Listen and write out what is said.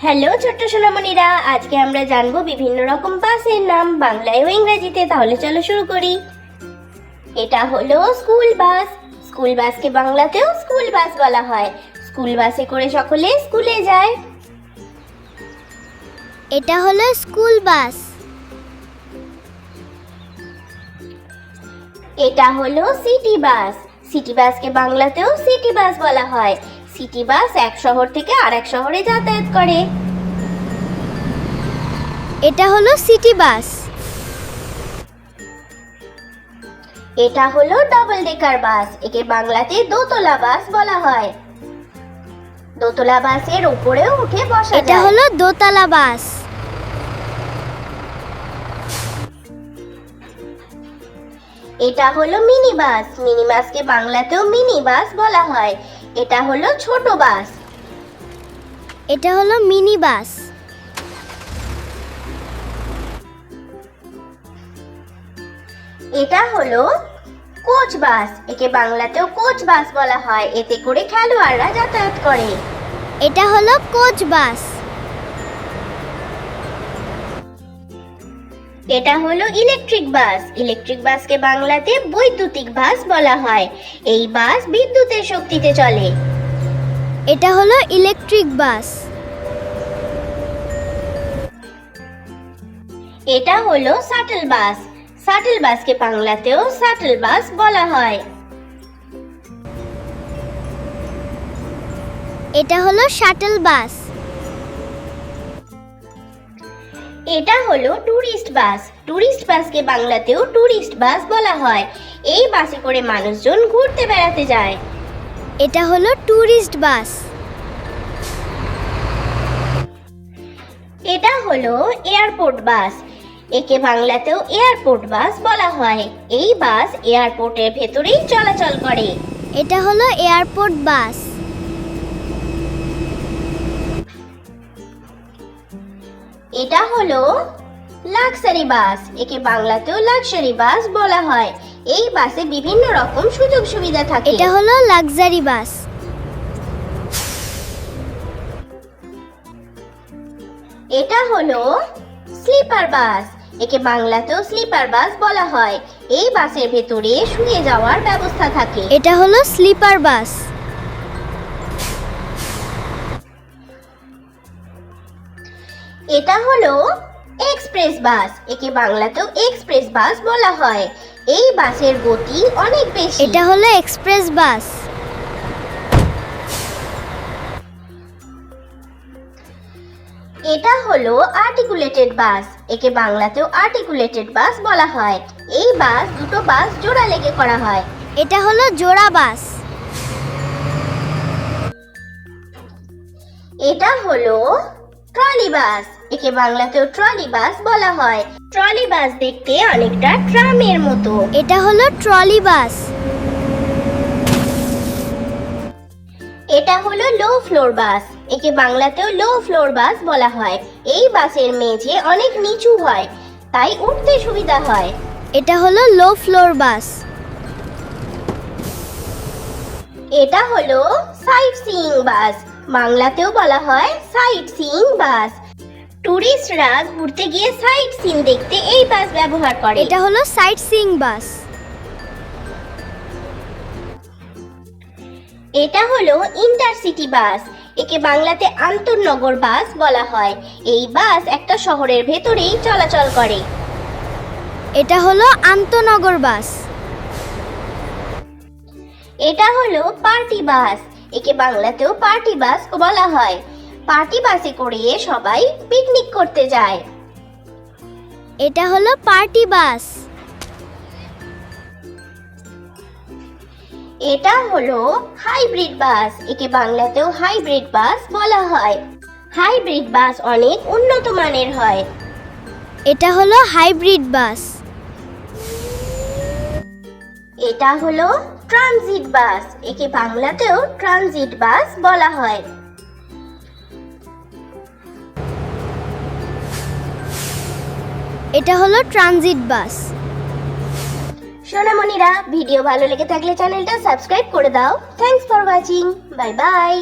Hello ছোট্ট সোনামণিরা, আজকে আমরা জানবো বিভিন্ন রকম বাসের নাম বাংলায় ও ইংরেজিতে। তাহলে চলো শুরু করি। এটা হলো স্কুল বাস। স্কুল বাসকে বাংলাতেও স্কুল বাস বলা হয়। স্কুল বাসে করে সকলে স্কুলে যায়। এটা হলো স্কুল বাস। এটা হলো সিটি বাস। সিটি বাসকে বাংলাতেও সিটি বাস বলা হয়। সিটি বাস এক শহর থেকে আরেক শহরে যাতায়াত করে। এটা হলো সিটি বাস। এটা হলো ডাবল ডেকার বাস। একে বাংলাতে দোতলা বাস বলা হয়। দোতলা বাসের উপরেও উঠে বসা যায়। এটা হলো দোতলা বাস। এটা হলো মিনি বাস। মিনি বাসকে বাংলাতেও মিনি বাস বলা হয়। এটা হলো ছোট বাস। এটা হলো মিনি বাস। এটা হলো কোচ বাস। একে বাংলাতেও কোচ বাস বলা হয়। এতে করে খেলোয়াড়রা যাতায়াত করে। এটা হলো কোচ বাস। এটা হলো ইলেকট্রিক বাস। ইলেকট্রিক বাসকে বাংলাতে বৈদ্যুতিক বাস বলা হয়। এই বাস বিদ্যুতের শক্তিতে চলে। এটা হলো ইলেকট্রিক বাস। এটা হলো শাটল বাস। শাটল বাসকে বাংলাতেও শাটল বাস বলা হয়। এটা হলো শাটল বাস। এটা হলো টুরিস্ট বাস। টুরিস্ট বাসকে বাংলাতেও টুরিস্ট বাস বলা হয়। এই বাসে করে মানুষজন ঘুরতে বেড়াতে যায়। এটা হলো টুরিস্ট বাস। এটা হলো এয়ারপোর্ট বাস। একে বাংলাতেও এয়ারপোর্ট বাস বলা হয়। এই বাস এয়ারপোর্টের ভেতরেই চলাচল করে। এটা হলো এয়ারপোর্ট বাস। এটা হলো লাক্সারি বাস। একে বাংলাতেও লাক্সারি বাস বলা হয়। এই বাসে বিভিন্ন রকম সুযোগ সুবিধা থাকে। এটা হলো লাক্সারি বাস। এটা হলো স্লিপার বাস। একে বাংলাতেও স্লিপার বাস বলা হয়। এই বাসের ভেতরে শুয়ে যাওয়ার ব্যবস্থা থাকে। এটা হলো স্লিপার বাস। এটা হলো এক্সপ্রেস বাস। একে বাংলাতেও এক্সপ্রেস বাস বলা হয়। এই বাসের গতি অনেক বেশি। এটা হলো এক্সপ্রেস বাস। এটা হলো আর্টিকুলেটেড বাস। একে বাংলাতেও আর্টিকুলেটেড বাস বলা হয়। এই বাস দুটো বাস জোড়া লেগে করা হয়। এটা হলো জোড়া বাস। এটা হলো ট্রলি বাস। একে বাংলাতেও ট্রলি বাস বলা হয়। ট্রলি বাস দেখতে অনেকটা ট্রামের মতো। এটা হলো ট্রলি বাস। এটা হলো লো ফ্লোর বাস। একে বাংলাতেও লো ফ্লোর বাস বলা হয়। এই বাসের মেঝে অনেক নিচু হয়, তাই উঠতে সুবিধা হয়। এটা হলো লো ফ্লোর বাস। এটা হলো সাইট সিইং বাস। বাংলাতেও বলা হয় সাইট সিইং বাস। টুরিস্টরা ঘুরতে গিয়ে সাইট সিন দেখতে এই বাস ব্যবহার করে। এটা হলো সাইট সিইং বাস। এটা হলো ইন্টারসিটি বাস। একে বাংলাতে আন্তঃনগর বাস বলা হয়। এই বাস একটা শহরের ভেতরেই চলাচল করে। এটা হলো আন্তঃনগর বাস। এটা হলো পার্টি বাস। একে বাংলাতেও পার্টি বাস বলা হয়। পার্টি বাসে করে সবাই পিকনিক করতে যায়। এটা হলো পার্টি বাস। এটা হলো হাইব্রিড বাস। একে বাংলাতেও হাইব্রিড বাস বলা হয়। হাইব্রিড বাস অনেক উন্নত মানের হয়। এটা হলো হাইব্রিড বাস। এটা হলো ট্রানজিট বাস। একে বাংলাতেও ট্রানজিট বাস বলা হয়। এটা হলো ট্রানজিট বাস। সোনামণিরা, ভিডিও ভালো লেগে থাকলে চ্যানেলটা সাবস্ক্রাইব করে দাও। Thanks for watching. Bye bye.